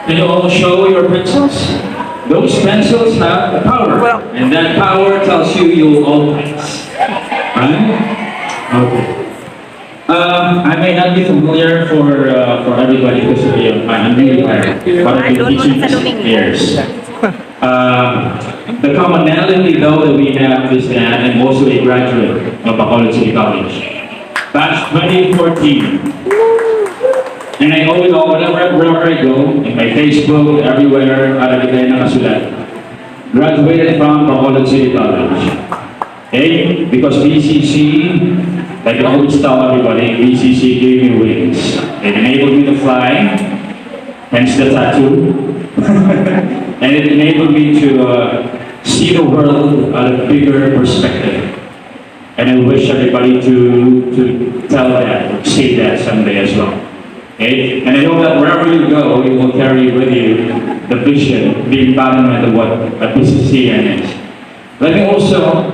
Can you all show your pencils? Those pencils have a power, and that power tells you you'll all pass. Right? Okay. I may not be familiar for everybody because I'm really tired, but I've been teaching this years. The commonality though that we have is that I'm also a graduate of BACOLOD City College. Batch 2014. And I owe it all wherever I go, in my Facebook, everywhere, nakalagay nakasulat. Graduated from BACOLOD City College. Okay? Because BCC, like I always tell everybody, BCC gave me wings. It enabled me to fly, hence the tattoo. And it enabled me to see the world at a bigger perspective. And I wish everybody to tell that, say that someday as well. Okay? And I know that wherever you go, you will carry with you the vision, the embodiment of what a BCCN is. Let me also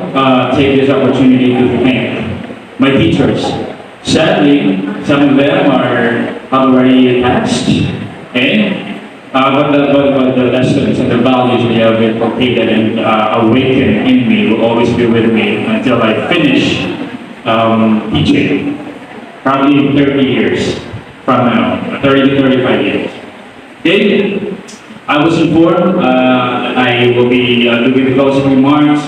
take this opportunity to thank my teachers. Sadly, some of them are already passed, okay? But the lessons and the values they have inculcated and awakened in me will always be with me until I finish teaching, probably in 30 years from now, 30 to 35 years. Okay? I was informed I will be doing the closing remarks,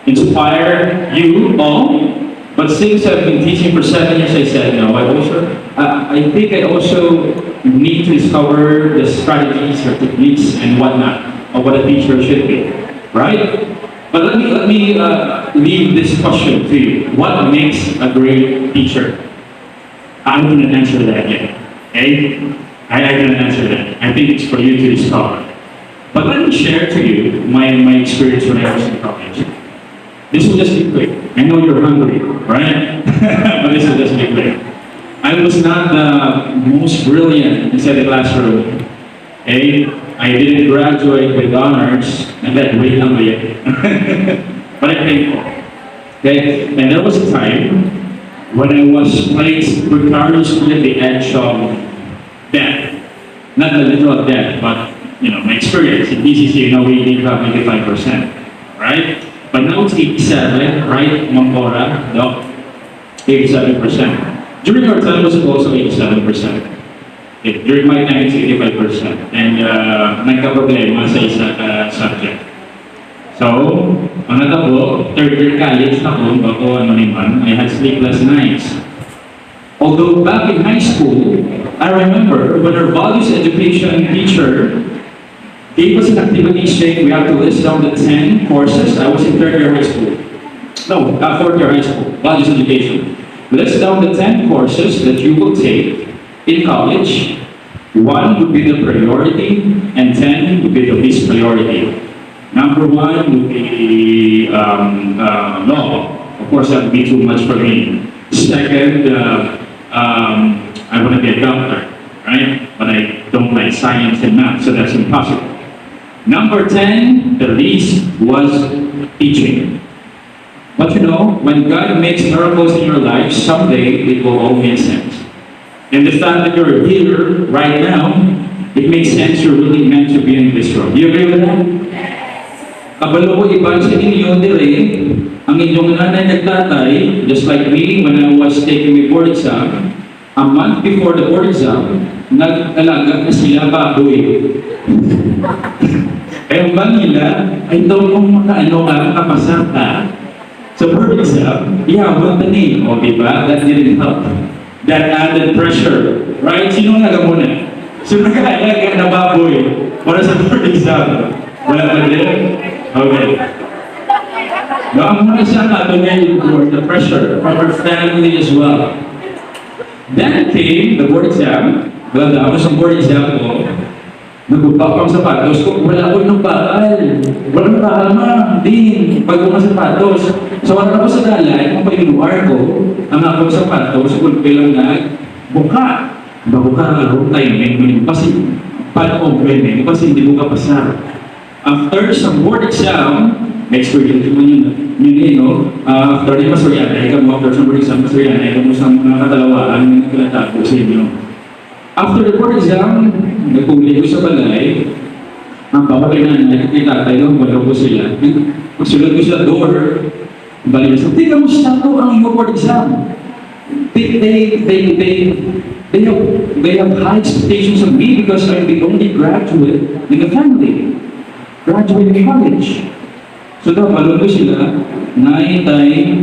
inspire you all. But since I've been teaching for 7 years, I said, no, I think I also need to discover the strategies or techniques and whatnot of what a teacher should be, right? But let me leave this question to you. What makes a great teacher? I'm going to answer that yet, okay? I can answer that. I think it's for you to discover. But let me share to you my experience when I was in college. This will just be quick. I know you're hungry, right? But this will just be quick. I was not the most brilliant inside the classroom. Okay? I didn't graduate with honors, and that way lang yet. But I'm thankful. Okay? And there was a time when I was placed precariously at the edge of death. Not the literal death, but my experience in BCC, we need to have 95%, right? But now it's 87, right? Mampora, no? 87%. During our time, it was also 87%. Okay, during my time, it's 85%. And nagka-problema sa isang subject. So, ang natabo, third year college na ako, I had sleepless nights. Although back in high school, I remember when our values education teacher gave us an activity saying we have to list down the 10 courses. I was in third year high school. No, fourth year high school, values education. List down the 10 courses that you will take in college. 1 would be the priority, and 10 would be the least priority. Number 1 would be law. Of course, that would be too much for me. Second, I want to be a doctor, right? But I don't like science and math, so that's impossible. Number 10, the least, was teaching. But when God makes miracles in your life, someday it will all make sense. And the fact that you're here right now, it makes sense you're really meant to be in this room. Do you agree with that? Kabalo ko iba sa inyo, dire, ang inyong nanay nagtatay, just like me when I was taking my board exam, a month before the board exam, nag-alaga na sila baboy. Kaya ba nila, ay daw kung makapasa ka sa board exam, ihabot na name, o diba? That didn't help. That added pressure, right? Sino nagamuna? So nag-alaga na baboy para sa board exam. Wala ba din? Okay. Ang muna siya natin the pressure from her family as well. Then came the board exam. Wala ako sa board exam ko. Nagbaba ang sapatos ko. Wala ko ng bakal. Walang bakal din. Bago ang sapatos. So wala ako sa dalay. Kung pag-inuwar ko, ang ako sapatos, kung bilang buka. Babuka ako, timing. Kasi, paano ko pwede? Kasi hindi mo kapasar. After some board exam, experience mo yun, after di Pastoriana, ikaw mo after some board exam, Pastoriana, ikaw mo sa mga katalawaan na nagkalatago sa inyo. After the board exam, nagpuli ko sa balay, ang bawal kay nanay, kay tatay, wala ko sila. Pagsunod ko sa door, balik sa, di kamusta to ang iyong board exam? They have high expectations of me because I'm the only graduate in the family. Graduate in college. So daw, balon ko sila, naitay,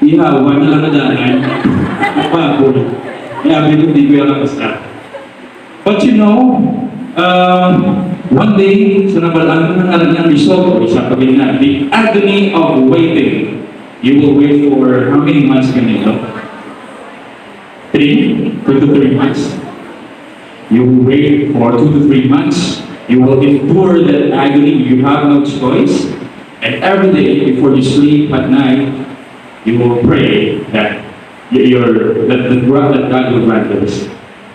ihawan na lang na daanan, pagpapol. Kaya hindi ko yung basta. But you know, one day, sa nabalaan ko ng alam niyang result, isa pa rin na, the agony of waiting. You will wait for how many months ganito? 2 to 3 months. You will wait for 2 to 3 months. You will endure that agony. You have no choice. And every day before you sleep at night, you will pray that God will grant this.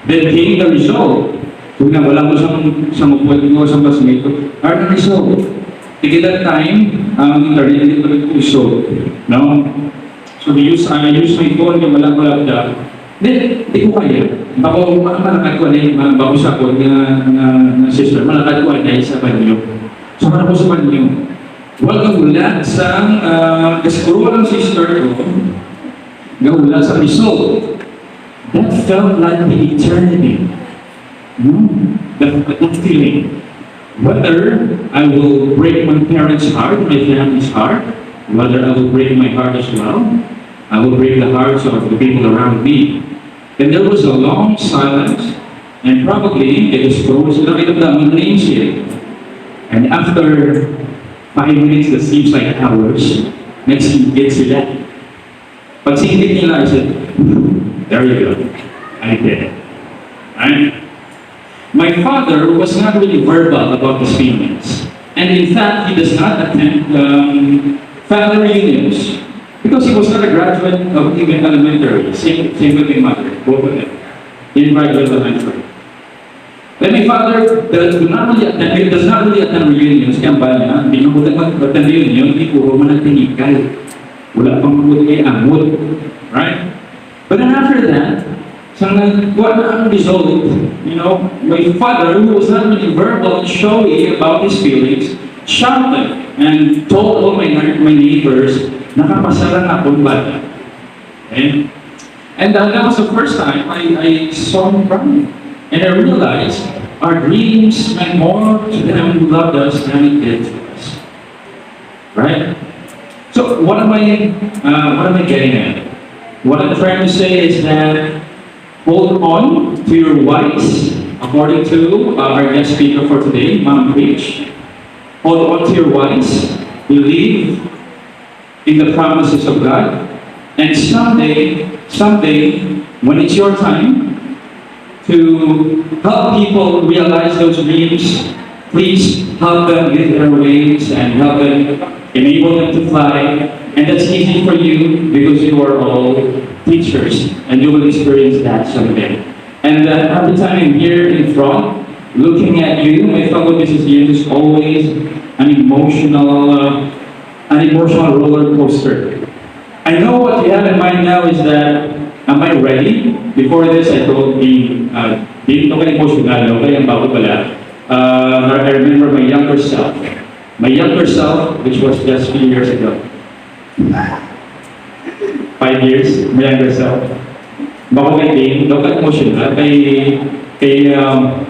Then came the result. Kung na wala mo sa mapuwag mo sa classmate ko, are the result. Take that time, internet hindi ko nag-usod. No? So I use my phone yung wala da. Then, di ko kaya. Bako malakad ko na bako sa ko na sister, malakad ko na sa banyo. So para ko sa banyo. Wala mula sa kasiguro ng sister ko, mula sa result. That felt like the eternity. No? That feeling. Whether I will break my parents' heart, my family's heart, whether I will break my heart as well, I will break the hearts of the people around me. Then there was a long silence, and probably it was close to the and after 5 minutes that seems like hours, next thing gets to that. Pag sinipit nila, I said, there you go. I did it. Right? My father was not really verbal about his feelings. And in fact, he does not attend family reunions because he was not a graduate of even elementary. Same with my mother, both of them. He graduated elementary. Then my father does not really attend reunions. Kaya ba niya, hindi mo mag-attend reunion, hindi puro managtinikal. Wala pang kumot kay amot. Right? But then after that, what ang result, you know, my father, who was not really verbal and showy about his feelings, shouted and told all my neighbors, nakapasalan akong bata. Okay? And that was the first time I saw him crying. And I realized our dreams meant more to them who loved us than it did to us. Right? So what am I getting at? What I'm trying to say is that hold on to your whys, according to our guest speaker for today, Ma'am Preach. Hold on to your whys. Believe in the promises of God. And someday, when it's your time to help people realize those dreams, please help them get their wings and help them, enable them to fly. And that's easy for you because you are all teachers and you will experience that someday. And every time I'm here in front, looking at you, my fellow business years is always an emotional roller coaster. I know what you have in mind now is that, am I ready? Before this, I told the, dito ka emotional, okay, ang bago pala. I remember my younger self, which was just 3 years ago. 5 years, my younger self. Bako kay Dane, daw ka emotional,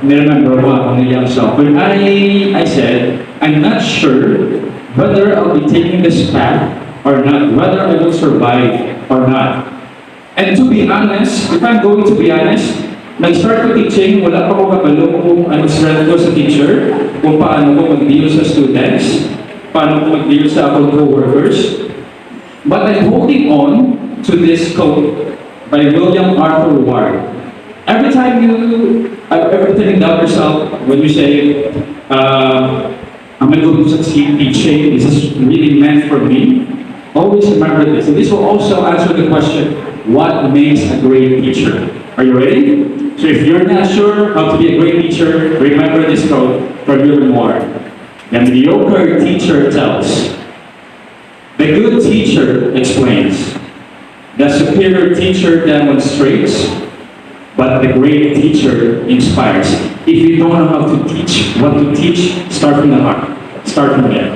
niremember ko ako ng young self. When I said, I'm not sure whether I'll be taking this path or not, whether I will survive or not. And to be honest, if I'm going to be honest, nag-start ko teaching, wala pa ko kabalo kung ano strength ko sa teacher, kung paano ko mag-deal sa students, paano ko mag-deal sa akong co-workers. But I'm holding on to this quote by William Arthur Ward. Every time you doubt yourself, when you say, am I going to succeed teaching? Is this really meant for me? Always remember this. And this will also answer the question, what makes a great teacher? Are you ready? So if you're not sure how to be a great teacher, remember this quote from William Ward. The mediocre teacher tells. The good teacher explains. The superior teacher demonstrates. but the great teacher inspires. If you don't know how to teach, what to teach, start from the heart. Start from there.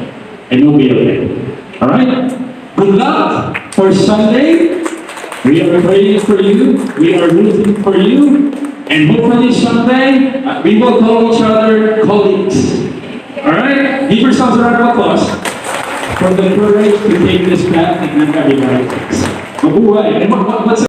And you'll be okay. Alright? Good luck for Sunday. We are praying for you. We are rooting for you. And hopefully someday, we will call each other colleagues. Alright? Give yourselves a round of applause for the courage to take this path and not everybody takes. Mabuhay. And what's